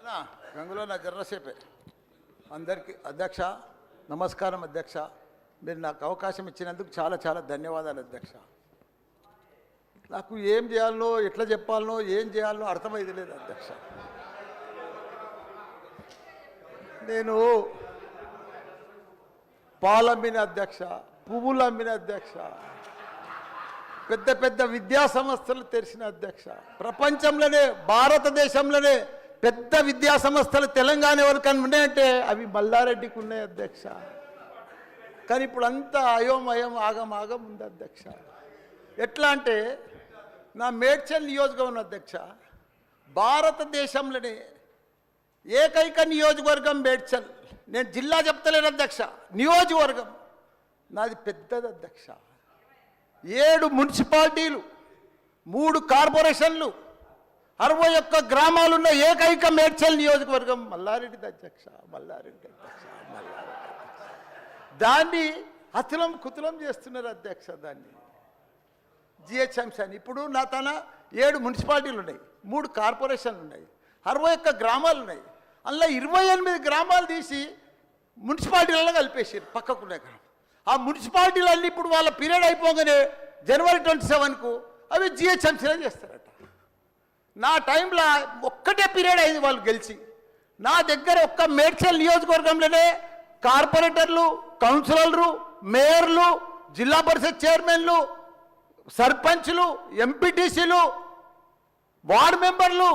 గంగులో నా జర్రసేపే అందరికీ అధ్యక్ష నమస్కారం అధ్యక్ష. మీరు నాకు అవకాశం ఇచ్చినందుకు చాలా చాలా ధన్యవాదాలు అధ్యక్ష. నాకు ఏం చేయాలనో ఎట్లా చెప్పాలనో ఏం చేయాలనో అర్థమైంది లేదు అధ్యక్ష. నేను పాలమ్మిన అధ్యక్ష, పువ్వులు అమ్మిన అధ్యక్ష, పెద్ద పెద్ద విద్యా సంస్థలు తెరిచిన అధ్యక్ష. ప్రపంచంలోనే భారతదేశంలోనే పెద్ద విద్యా సంస్థలు తెలంగాణ ఎవరికైనా ఉన్నాయంటే అవి మల్లారెడ్డికి ఉన్నాయి అధ్యక్ష. కానీ ఇప్పుడు అంతా అయోమయం ఆగం ఉంది అధ్యక్ష. ఎట్లా అంటే నా మేడ్చల్ నియోజకవర్గం అధ్యక్ష, భారతదేశంలోనే ఏకైక నియోజకవర్గం మేడ్చల్. నేను జిల్లా చెప్తలేను అధ్యక్ష, నియోజకవర్గం నాది పెద్దది అధ్యక్ష. 7 మున్సిపాలిటీలు, 3 కార్పొరేషన్లు, 61 గ్రామాలున్న ఏకైక మేడ్చల్ నియోజకవర్గం మల్లారెడ్డి అధ్యక్ష. మల్లారెడ్డి దాన్ని అతులం కుతులం చేస్తున్నారు అధ్యక్ష. దాన్ని జిహెచ్ఎంసీ అని ఇప్పుడు నా తన 7 మున్సిపాలిటీలు ఉన్నాయి, 3 కార్పొరేషన్లు ఉన్నాయి, 61 గ్రామాలు ఉన్నాయి. అందులో 28 గ్రామాలు తీసి మున్సిపాలిటీలలో కలిపేసారు పక్కకునే గ్రామం. ఆ మున్సిపాలిటీలన్నీ ఇప్పుడు వాళ్ళ పీరియడ్ అయిపోగానే జనవరి 27కు అవి జిహెచ్ఎంసీలో చేస్తారట. నా టైంలో ఒక్కటే పీరియడ్ అయింది వాళ్ళు గెలిచి. నా దగ్గర ఒక్క మేడ్చల్ నియోజకవర్గంలోనే కార్పొరేటర్లు, కౌన్సిలర్లు, మేయర్లు, జిల్లా పరిషత్ చైర్మన్లు, సర్పంచ్లు, ఎంపీటీసీలు, వార్డు మెంబర్లు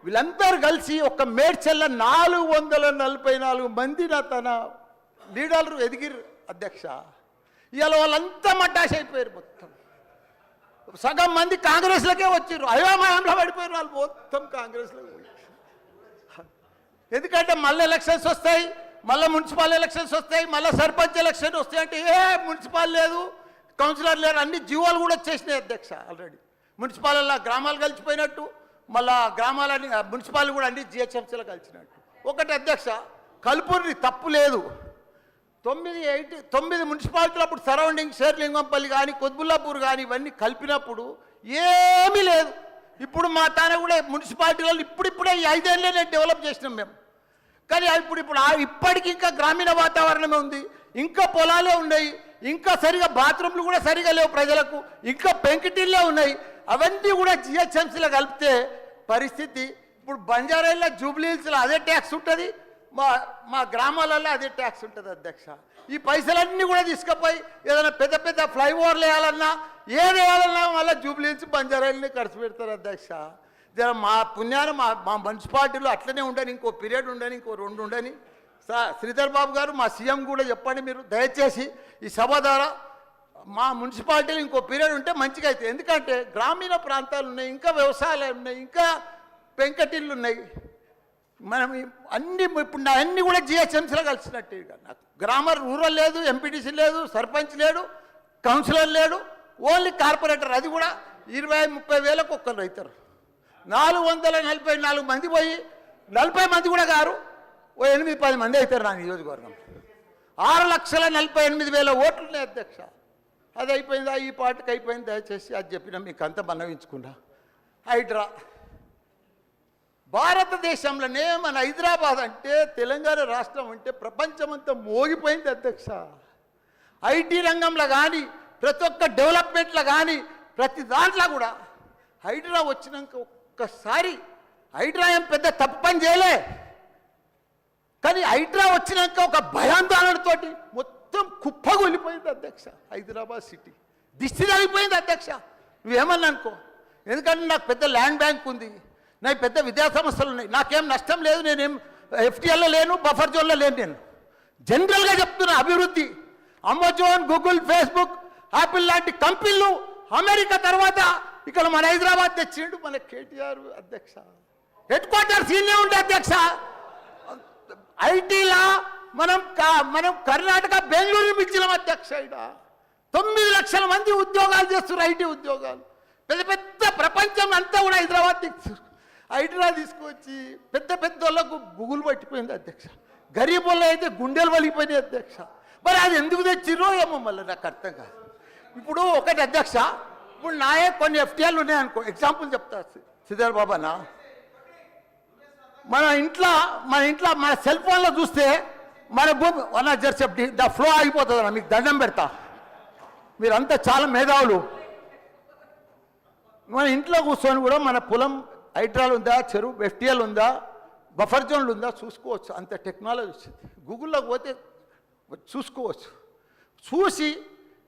వీళ్ళందరూ కలిసి ఒక్క మేడ్చల్ల 444 మంది నా తన లీడర్లు ఎదిగిరు అధ్యక్ష. ఇవాళ వాళ్ళంతా మడ్డాష్ అయిపోయారు. మొత్తం సగం మంది కాంగ్రెస్లకే వచ్చారు. అయోమయంలో పడిపోయారు వాళ్ళు మొత్తం కాంగ్రెస్లో. ఎందుకంటే మళ్ళీ ఎలక్షన్స్ వస్తాయి, మళ్ళీ మున్సిపల్ ఎలక్షన్స్ వస్తాయి, మళ్ళీ సర్పంచ్ ఎలక్షన్ వస్తాయి అంటే మున్సిపల్ లేదు, కౌన్సిలర్ లేరు, అన్ని జీవోలు కూడా వచ్చేసినాయి అధ్యక్ష. ఆల్రెడీ మున్సిపాల్లో గ్రామాలు కలిసిపోయినట్టు, మళ్ళా గ్రామాలని మున్సిపాలిటీ కూడా అన్ని జిహెచ్ఎంసీలో కలిసినట్టు. ఒకటి అధ్యక్ష, కలుపుని తప్పు లేదు. 9 మున్సిపాలిటీలు అప్పుడు సరౌండింగ్ షేర్లింగంపల్లి కానీ కొద్బుల్లాపూర్ కానీ ఇవన్నీ కలిపినప్పుడు ఏమీ లేదు. ఇప్పుడు మా తానే కూడా మున్సిపాలిటీలలో ఇప్పుడిప్పుడే ఈ 5 ఏళ్ళనే డెవలప్ చేసినాం మేము. కానీ ఇప్పుడు ఇప్పటికి ఇంకా గ్రామీణ వాతావరణమే ఉంది, ఇంకా పొలాలే ఉన్నాయి, ఇంకా సరిగా బాత్రూమ్లు కూడా సరిగా లేవు ప్రజలకు, ఇంకా పెంకిటిల్లే ఉన్నాయి. అవన్నీ కూడా జిహెచ్ఎంసీలో కలిపితే పరిస్థితి ఇప్పుడు బంజారాల్లో జూబ్లీహిల్స్లో అదే ట్యాక్స్ ఉంటుంది, మా గ్రామాలలో అదే ట్యాక్స్ ఉంటుంది అధ్యక్ష. ఈ పైసలన్నీ కూడా తీసుకుపోయి ఏదైనా పెద్ద పెద్ద ఫ్లైఓవర్లు వేయాలన్నా ఏది వేయాలన్నా మళ్ళీ జూబ్లీహిల్స్ బంజారాలని ఖర్చు పెడతారు అధ్యక్ష. జర మా పుణ్యాన మా మున్సిపాలిటీలో అట్లనే ఉండని, ఇంకో పీరియడ్ ఉండని, ఇంకో 2 ఉండని. శ్రీధర్ బాబు గారు మా సీఎం కూడా చెప్పండి మీరు దయచేసి ఈ సభ ద్వారా మా మున్సిపాలిటీలో ఇంకో పీరియడ్ ఉంటే మంచిగా అవుతుంది. ఎందుకంటే గ్రామీణ ప్రాంతాలు ఉన్నాయి, ఇంకా వ్యవసాయాలు ఉన్నాయి, ఇంకా పెంకటిళ్ళు ఉన్నాయి. మనం అన్ని ఇప్పుడు నా అన్నీ కూడా జిహెచ్ఎంసీలో కలిసినట్టు. నాకు రూరల్ లేదు, ఎంపీటీసీ లేదు, సర్పంచ్ లేడు, కౌన్సిలర్ లేడు, ఓన్లీ కార్పొరేటర్. అది కూడా 20-30 వేలకు ఒక్కరు అవుతారు. 444 మంది పోయి 40 మంది కూడా గారు 8-10 మంది అవుతారు నా నియోజకవర్గం. 6,48,000 ఓట్లు ఉన్నాయి అధ్యక్ష. అది అయిపోయిందా? ఈ పార్టీకి అయిపోయింది. దయచేసి అది చెప్పినా మీకు అంత మనవించుకున్నా. హైడ్రా భారతదేశంలోనే మన హైదరాబాద్ అంటే తెలంగాణ రాష్ట్రం అంటే ప్రపంచమంతా మోగిపోయింది అధ్యక్ష. ఐటీ రంగంలో కానీ ప్రతి ఒక్క డెవలప్మెంట్లో కానీ ప్రతి దాంట్లో కూడా హైడ్రా వచ్చినాక ఒక్కసారి హైడ్రా ఏం పెద్ద తప్పు పని చేయలే, కానీ హైడ్రా వచ్చినాక ఒక భయాందోళనతో మొత్తం కుప్పగొలిపోయింది అధ్యక్ష. హైదరాబాద్ సిటీ దిష్టి తగిలిపోయింది అధ్యక్ష. నువ్వేమన్నా అనుకో, ఎందుకంటే నాకు పెద్ద ల్యాండ్ బ్యాంక్ ఉంది, నాకు పెద్ద విద్యా సంస్థలు ఉన్నాయి, నాకేం నష్టం లేదు, నేనేం ఎఫ్టీఎల్లో లేను, బఫర్ జోన్లో లేను. నేను జనరల్గా చెప్తున్నా, అభివృద్ధి అమెజాన్, గూగుల్, ఫేస్బుక్, యాపిల్ లాంటి కంపెనీలు అమెరికా తర్వాత ఇక్కడ మన హైదరాబాద్ తెచ్చిండు మన కేటీఆర్ అధ్యక్ష. హెడ్ క్వార్టర్స్ ఈయనే ఉండే అధ్యక్ష. ఐటీలా మనం కర్ణాటక బెంగళూరు మించినాం అధ్యక్ష. ఇక్కడ 9 లక్షల మంది ఉద్యోగాలు చేస్తున్నారు, ఐటీ ఉద్యోగాలు. పెద్ద పెద్ద ప్రపంచం అంతా కూడా హైడ్రా తీసుకొచ్చి పెద్ద పెద్ద వాళ్ళకు గుగులు పట్టిపోయింది అధ్యక్ష. గరీబుల్లో అయితే గుండెలు వలిగిపోయినాయి అధ్యక్ష. మరి అది ఎందుకు తెచ్చిర్రో ఏమో మళ్ళీ నాకు అర్థం కాదు. ఇప్పుడు ఒకటి అధ్యక్ష, ఇప్పుడు నాయే కొన్ని ఎఫ్టీఎల్ ఉన్నాయనుకో, ఎగ్జాంపుల్ చెప్తా శ్రీధర్ బాబా. మన ఇంట్లో మన సెల్ ఫోన్లో చూస్తే మన భూమి అన్న జర్సెప్టి ద ఫ్లో అయిపోతుంది అన్న, మీకు దండం పెడతా, మీరంతా చాలా మేధావులు. మన ఇంట్లో కూర్చొని కూడా మన పొలం హైడ్రాల్ ఉందా, చెరువు ఎఫ్టీఎల్ ఉందా, బఫర్ జోన్లు ఉందా చూసుకోవచ్చు. అంత టెక్నాలజీ వచ్చింది. గూగుల్లోకి పోతే చూసుకోవచ్చు. చూసి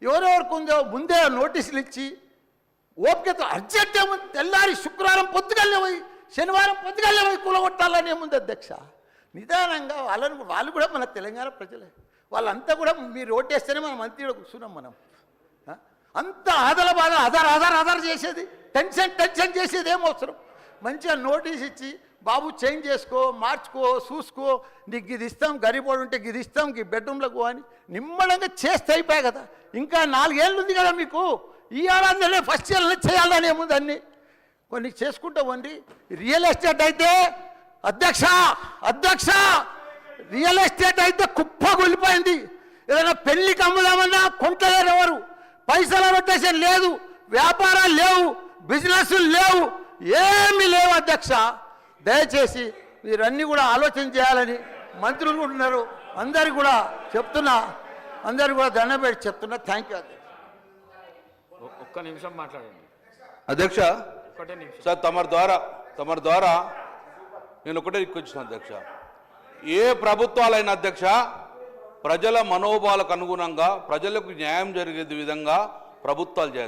ఎవరెవరికి ఉందో ముందే నోటీసులు ఇచ్చి ఓపికతో అర్జెంట్ ఏముంది, తెల్లారి శుక్రవారం పొద్దుగల్లే పోయి శనివారం పొద్దుగల్లే పోయి కూలగొట్టాలని ఏముంది అధ్యక్ష. నిదానంగా వాళ్ళు కూడా మన తెలంగాణ ప్రజలే, వాళ్ళంతా కూడా మీరు ఓటేస్తేనే మనం మంత్రిలో కూర్చున్నాం. మనం అంత ఆదల బాధ ఆధార్ చేసేది, టెన్షన్ చేసేది ఏం అవసరం. మంచిగా నోటీస్ ఇచ్చి బాబు చేంజ్ చేసుకో, మార్చుకో, చూసుకో, నీకు ఇది ఇస్తాం, గరీబోడు ఉంటే ఇది ఇస్తాం, ఈ బెడ్రూమ్లకు అని నిమ్మడంగా చేస్తే అయిపోయాయి కదా. ఇంకా 4 ఏళ్ళు ఉంది కదా మీకు, ఈ ఏడాదిలో ఫస్ట్ ఇయర్లో చేయాలని ఏముంది, అన్నీ కొన్ని చేసుకుంటా వండి. రియల్ ఎస్టేట్ అయితే అధ్యక్ష రియల్ ఎస్టేట్ అయితే కుప్ప కూలిపోయింది. ఏదైనా పెళ్లికి అమ్ముదామన్నా కొంటలేరు ఎవరు, పైసల రొటేషన్ లేదు, వ్యాపారాలు లేవు, బిజినెస్లు లేవు, ఏమీ లేవు అధ్యక్ష. దయచేసి మీరన్నీ కూడా ఆలోచన చేయాలని మంత్రులు ఉన్నారు, అందరికి కూడా చెప్తున్నా, అందరికి కూడా దండం పెట్టి చెప్తున్నా. థ్యాంక్ యూ అధ్యక్ష. ఒక్క నిమిషం మాట్లాడండి అధ్యక్ష. ఒకటే నిమిషం సార్ తమరి ద్వారా నేను ఒకటే రిక్వెస్ట్ అధ్యక్ష, ఏ ప్రభుత్వాలైన అధ్యక్ష ప్రజల మనోభావాలకు అనుగుణంగా ప్రజలకు న్యాయం జరిగే విధంగా ప్రభుత్వాలు చేయాలి.